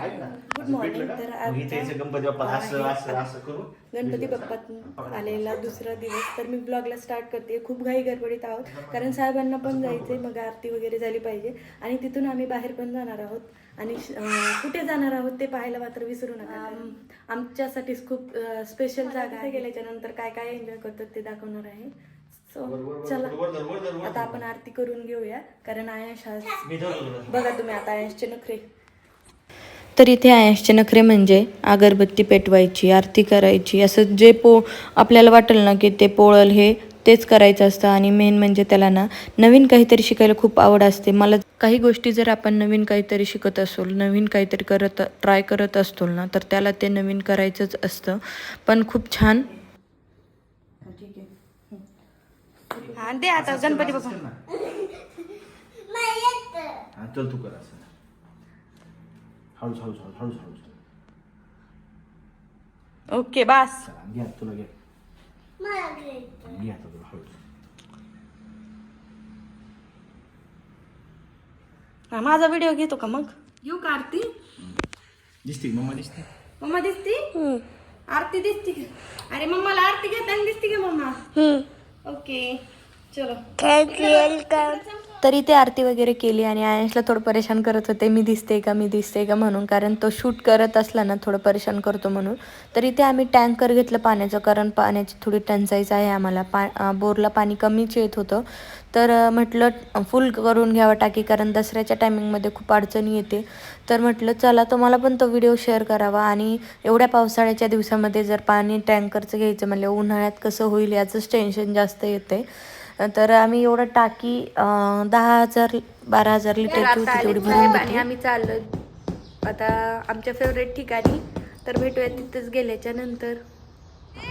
Good morning. तर गणपती बाप्पा आलेला दुसरा दिवस. तर मी ब्लॉगला स्टार्ट करते. खूप घाई गडबडीत आहोत कारण साहेबांना पण जायचंय, मग आरती वगैरे झाली पाहिजे आणि तिथून आम्ही बाहेर पण जाणार आहोत. आणि कुठे जाणार आहोत ते पाहायला मात्र विसरू नका. आमच्यासाठीच खूप स्पेशल जागा आहे. गेल्याच्या नंतर काय काय एन्जॉय करतात ते दाखवणार आहे. सो चला आता आपण आरती करून घेऊया कारण आयश बघा तुम्ही आता आयशचे नखरे. तर इथे आयशचे नखरे म्हणजे अगरबत्ती पेटवायची, आरती करायची, असं जे आपल्याला वाटेल ना की ते पोळल हे तेच करायचं असतं. आणि मेन म्हणजे त्याला ना नवीन काहीतरी शिकायला खूप आवड असते. मला काही गोष्टी जर आपण नवीन काहीतरी शिकत असू, नवीन काहीतरी ट्राय करत असतो ना, तर त्याला ते नवीन करायचंच असतं. पण खूप छान. ठीक आहे. हा दे आता गणपती बाप्पा. चल तू कर असं. हळूच हळूच हळूच हळूच हळूच. ओके बास. घे तुला घे. घे आता तुला हळूच. माझा व्हिडिओ घेतो का मग? घेऊ का आरती? दिसते मम्मा दिसते. मम्मा दिसती? आरती दिसती का? अरे मम्माला आरती घेताना दिसती का मम्मा? ओके चलो. तरी ते आरती वगैरे केली आणि आयशला थोडं परेशान करत होते, मी दिसते का म्हणून, कारण तो शूट करत असला ना थोडं परेशान करतो म्हणून. तरी ते आम्ही टँकर घेतलं पाण्याचं, कारण पाण्याची थोडी टंचाईच आहे आम्हाला. बोरला पाणी कमीच येत होतं. तर म्हटलं फुल करून घ्यावं टाकी, कारण दसऱ्याच्या टायमिंगमध्ये खूप अडचणी येते. तर म्हटलं चला तुम्हाला पण तो व्हिडिओ शेअर करावा. आणि एवढ्या पावसाळ्याच्या दिवसामध्ये जर पाणी टँकरचं घ्यायचं म्हणलं, उन्हाळ्यात कसं होईल याचंच टेन्शन जास्त येते. तर आम्ही एवढं टाकी 10,000-12,000 लिटरची होती तेवढी भरून घेतली. आम्ही चाललो आता आमच्या फेवरेट ठिकाणी. तर भेटूया तिथंच गेल्याच्या नंतर.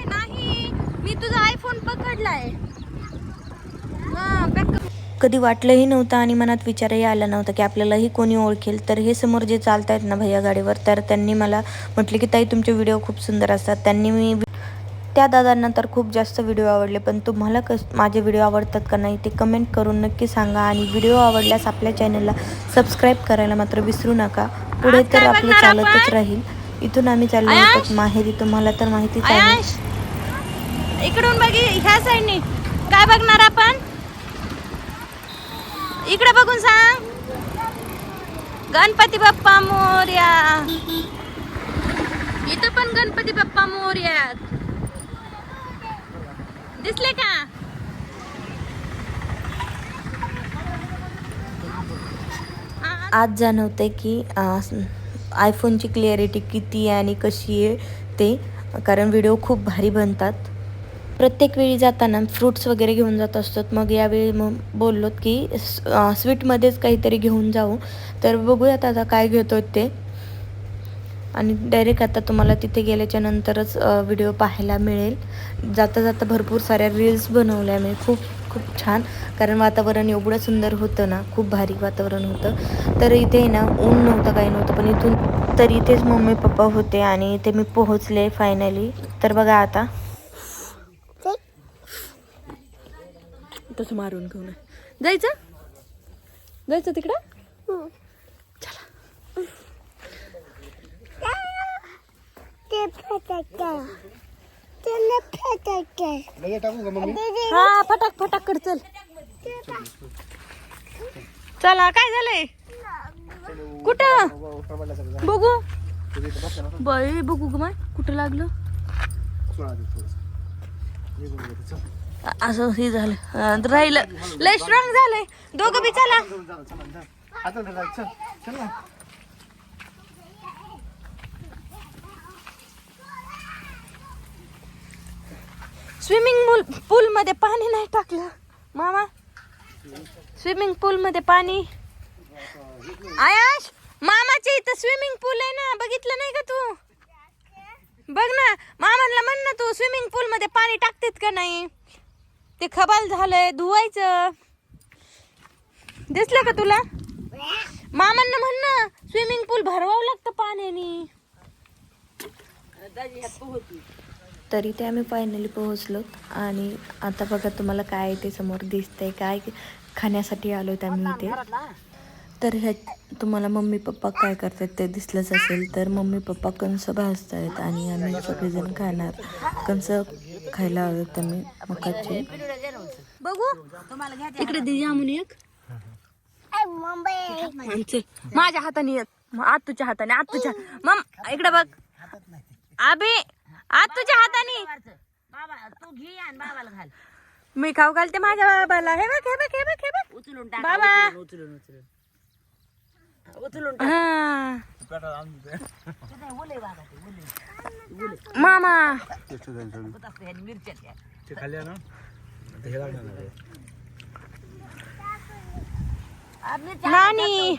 नाही मी तुझा आयफोन पकडलाय. कधी वाटलंही नव्हतं आणि मनात विचारही आला नव्हता की आपल्यालाही कोणी ओळखेल. तर हे समोर जे चालतायत ना भैया गाडीवर, तर त्यांनी मला म्हटले की ताई तुमचे व्हिडिओ खूप सुंदर असतात. त्या दादांना तर खूप जास्त व्हिडिओ आवडले. पण तुम्हाला माझे व्हिडिओ आवडतात का नाही ते कमेंट करून नक्की सांगा. आणि व्हिडिओ आवडल्यास आपल्या चॅनलला सबस्क्राईब करायला मात्र विसरू नका. पुढे तर आपलं चालतच राहील. इथून आम्ही चाललो होतो माहेरी. तुम्हाला तर माहितीच आहे. इकडून बघी ह्या साईडने काय बघणार आपण? इकडे बघून सांग. गणपती बाप्पा मोरया. इथं पण गणपती बाप्पा मोरया दिसले का? आज जाणवतंय की आयफोनची क्लिअरिटी किती आहे आणि कशी आहे ते, कारण व्हिडिओ खूप भारी बनतात. प्रत्येक वेळी जाताना फ्रूट्स वगैरे घेऊन जात असतात. मग यावेळी बोललो की स्वीटमध्येच काहीतरी घेऊन जाऊ. तर बघूयात आता काय घेतो ते. आणि डायरेक्ट आता तुम्हाला तिथे गेल्याच्या नंतरच व्हिडिओ पाहायला मिळेल. जाता जाता भरपूर साऱ्या रील्स बनवल्या मी. खूप खूप छान, कारण वातावरण एवढं सुंदर होतं ना, खूप भारी वातावरण होतं. तर इथे ना ऊन नव्हतं काही नव्हतं, पण इथून तर इथेच मम्मी पप्पा होते आणि इथे मी पोहोचले फायनली. तर बघा आता तसं मारून घेऊन जायचं तिकडं. हा फटाक फटाक कर चल. चला काय झालंय? कुठं बघू बाई, बघू ग माय कुठं लागलं. असं हे झालं, राहिलं लय स्ट्रॉंग झालंय. दोघं बी चला. स्विमिंग पूल मध्ये पाणी नाही टाकलं मामा. स्विमिंग पूल मध्ये पाणी. आयाश मामाच्या इथं स्विमिंग पूल आहे ना, बघितलं नाही का तू? बघ ना, मामाला म्हण ना तू स्विमिंग पूल मध्ये पाणी टाकतेत का नाही. ते खबाल झालंय, धुवायचं. दिसलं का तुला? मामांना म्हण ना स्विमिंग पूल भरवावं लागतं पाण्याने. तरी ते आम्ही फायनली पोहोचलो. आणि आता बघा तुम्हाला काय ते समोर दिसतंय, काय खाण्यासाठी आलोय आम्ही इथे. तर ह्या तुम्हाला मम्मी पप्पा काय करतात ते दिसलंच असेल. तर मम्मी पप्पा कंस भाजतायत आणि आम्ही सगळेजण खाणार. कंस खायला हवेत आम्ही मकाचे. बघू इकडे दे जामुन एक. चल माझ्या हाताने एक, आतूच्या हाताने, आतूच्या मम इकडे बघ आबी, आतूच्या हाताने तू घे आणि बाबाला घाल. मी खाऊ घालते माझ्या बाबाला. हे बघ हे बघ हे बघ हे बघ उचलून टाक. बाबा. उचलून उचलून हा उले बाबा ते उले मामा. मिरच्या नानी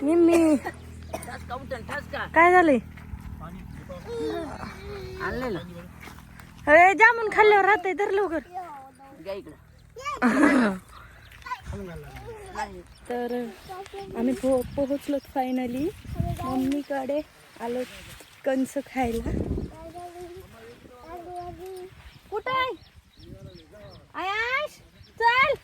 निम्मी ठसका उठल ठसका काय झालंय? आणलेलं अरे जामून खाल्ल्यावर राहतंय तर लवकर. घ्या इकडं. तर आम्ही पोहोचलो फायनली मम्मीकडे आलो कंस खायला. कुठं आहे आयाश? चल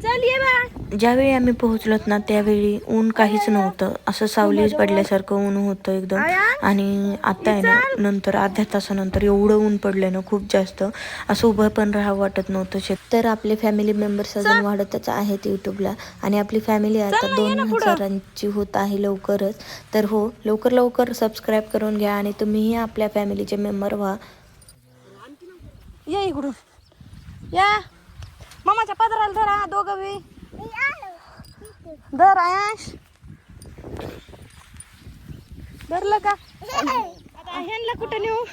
चल ये बा. ज्यावेळी आम्ही पोहोचलोत ना त्यावेळी ऊन काहीच नव्हतं, असं सावलीच पडल्यासारखं ऊन होतं एकदम. आणि आता आहे ना नंतर अर्ध्या तासानंतर एवढं ऊन पडलं ना खूप जास्त, असं उभं पण राहावं वाटत नव्हतं. तर आपले फॅमिली मेंबर्स अजून वाढतच आहेत यूट्यूबला आणि आपली फॅमिली आता 2000ची होत आहे लवकरच. तर हो लवकर लवकर सबस्क्राईब करून घ्या आणि तुम्हीही आपल्या फॅमिलीचे मेंबर व्हा. या इकडून या मामाच्या पदराला धरा दोघं बी. धर आयाश, धरलं का? ह्यांना कुठं नेऊ?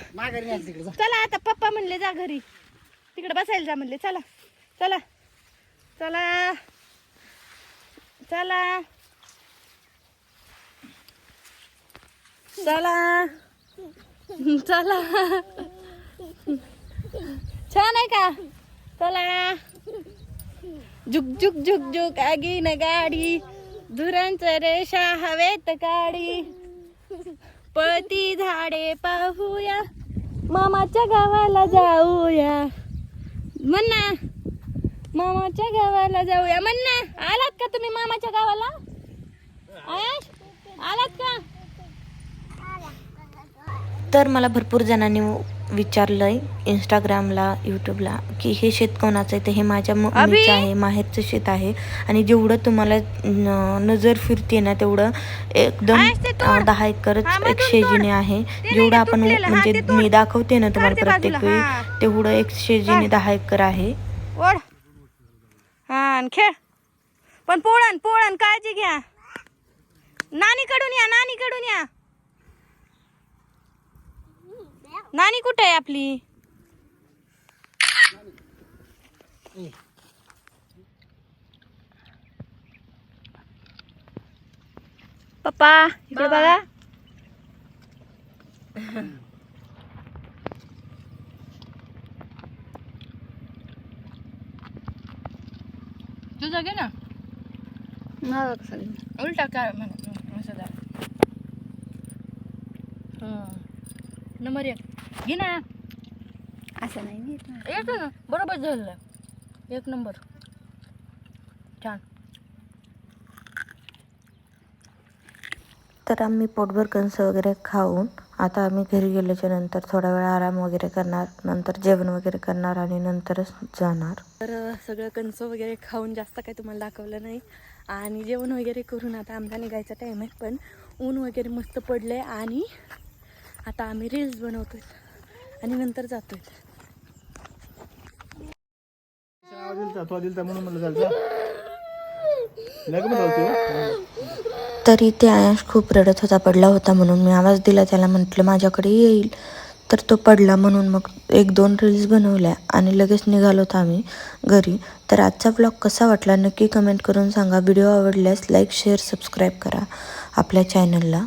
चला आता पप्पा म्हणले जा घरी, तिकडे बसायला जा म्हणले. चला चला चला चला चला चला. छान आहे का? चला. झुक झुक झुक झुक आगीन गाडी, धुरांचं रेषा हवेत काढी, पळती झाडे पाहूया, मामाच्या गावाला जाऊया. म्हणा मामाच्या गावाला जाऊया. म्हणा आलात का तुम्ही मामाच्या गावाला? आयाश आलात का? तर मला भरपूर जणांनी विचारलंय इंस्टाग्रामला यूट्यूबला की हे शेत कोणाचं आहे. तर हे माझ्या मम्मीचं आहे, माहेरचं शेत आहे. आणि जेवढं तुम्हाला नजर फिरते ना तेवढं एकदम 10 एकरच एक शेजीने आहे. जेवढं आपण म्हणजे मी दाखवते ना तुम्हाला प्रत्येक वेळी तेवढं एक शेजीने 10 एकर आहे. हा खेळ पण पोळण पोळण काळजी घ्या. नानीकडून या, नानीकडून या. नानी कुठे आहे आपली? पप्पा इकडे बघा. तुझा घे ना. उलटा काय नंबर 1 घे ना. असं नाही येतो ना, बरोबर झालं. 1 नंबर छान. तर आम्ही पोटभर कंस वगैरे खाऊन आता आम्ही घरी गेल्याच्या नंतर थोडा वेळ आराम वगैरे करणार, नंतर जेवण वगैरे करणार आणि नंतरच जाणार. तर सगळं कंस वगैरे खाऊन जास्त काही तुम्हाला दाखवलं नाही आणि जेवण वगैरे करून आता आमचा निघायचा टाईम आहे. पण ऊन वगैरे मस्त पडलंय आणि आता आम्ही रील्स बनवतोय आणि नंतर जातोय. तरी ते आयाश खूप रडत होता, पडला होता म्हणून मी आवाज दिला त्याला, म्हटलं माझ्याकडे येईल. तर तो पडला म्हणून मग 1-2 रील्स बनवल्या आणि लगेच निघालोत आम्ही घरी. तर आजचा ब्लॉग कसा वाटला नक्की कमेंट करून सांगा. व्हिडिओ आवडल्यास लाईक शेअर सबस्क्राईब करा आपल्या चॅनलला.